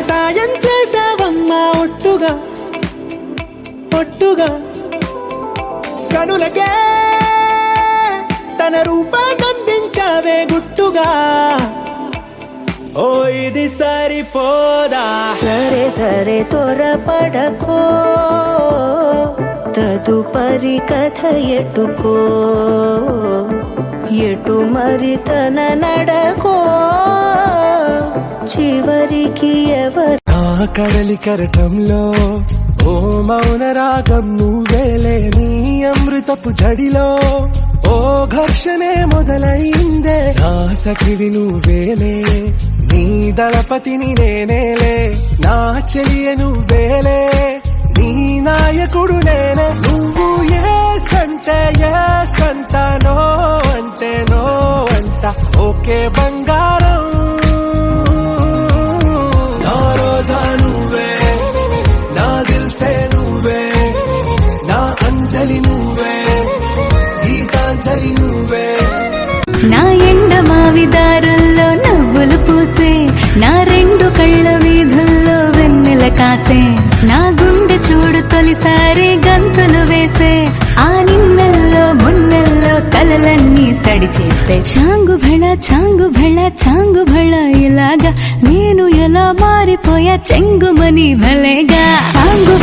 సాయం చేసావమ్మా ఒట్టుగా ఒట్టుగా కనులకే తన రూపాన్నందించావే గుట్టుగా ఓ ఇది సరిపోదా సరే సరే త్వరపడకో తదుపరి కథ ఎటుకో ఎటు మరి తన నడకో చివరికి ఎవరు నా కడలి కరటంలో ఓ మౌన రాగం నువ్వేలే నీ అమృతపు జడిలో ఓ ఘర్షణే మొదలైందే నా సఖివి నువ్వేలే నీ దళపతిని నేనేలే నా చెలియ నువ్వేలే నీ నాయకుడు నేనే నువ్వు ఏ సంట నో అంటే నో అంట ఓకే బంగారం నా రోజా నువ్వే నా దిల్సే నువ్వే నా అంజలి నువ్వే గీతాంజలి నువ్వే నా ఎండ మావిదారుల్లో నవ్వులు పూసే నా రెండు కళ్ళ వీధుల్లో వెన్నెల కాసే నా గుండె చూడు తొలిసారి గంతులు వేసే ఆ నిన్నెల్లో మున్నెల్లో కలలన్నీ సడి చేసే చాంగు భళ ఇలాగా నేను ఎలా మారిపోయా చెంగుమని భలేగా చాంగు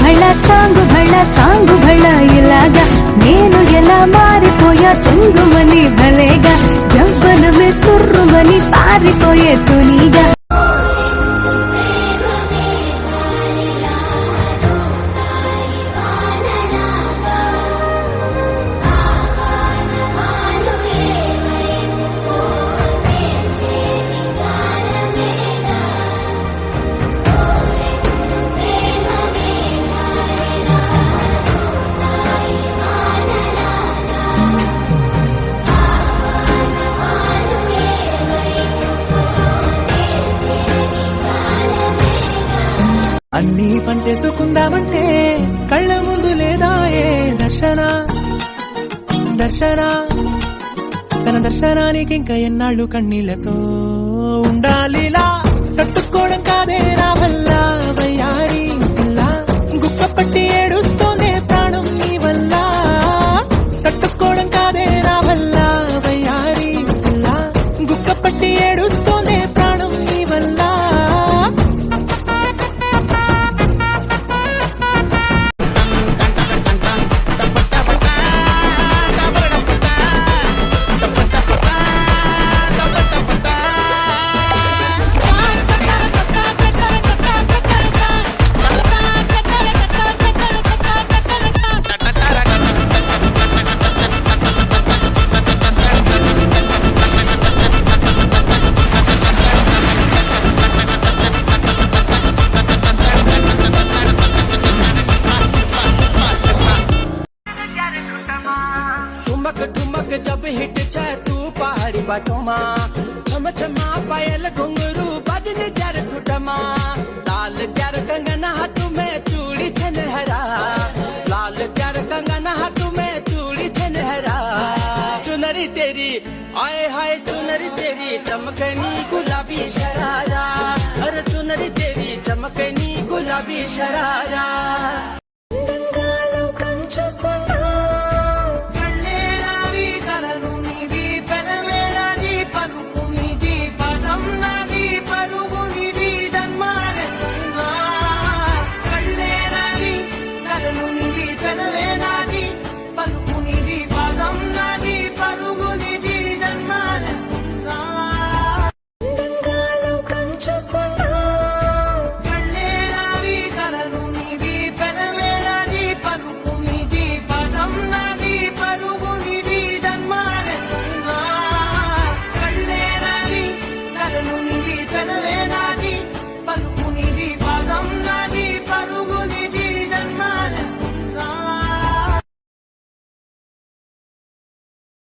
భళ ఇలాగా నేను ఎలా మారిపోయా చెంగుమని భలేగా జవ్వనమే తుర్రుమని పారిపోయే తునిగా అన్నీ పనిచేసుకుందామంటే కళ్ళ ముందు లేదా ఏ దర్శన తన దర్శనానికి ఇంకా ఎన్నాళ్ళు కన్నీళ్లతో ఉండాలిలా తట్టుకోవడం కాదే నా వల్ల వయ్యారి పిల్ల గుక్కపట్టి ఏడుస్తూనే ప్రాణం నీ వల్ల తట్టుకోవడం కాదే నా వల్ల వయ్యారి పిల్ల గుక్కపట్టి ఏడుస్తూనే ప్రాణం నీ వల్ల ठुमक जब हिट चाहे तू पहाड़ी बाटोमा छम छमा पायल घुंगरू बजन ग्यार खुटमा लाल ग्यार कंगना हाथ में चूड़ी छनहरा लाल ग्यार कंगना हाथ में चूड़ी छनहरा चुनरी तेरी आए हाय चुनरी तेरी चमकनी गुलाबी शरारा अरे चुनरी तेरी चमकनी गुलाबी शरारा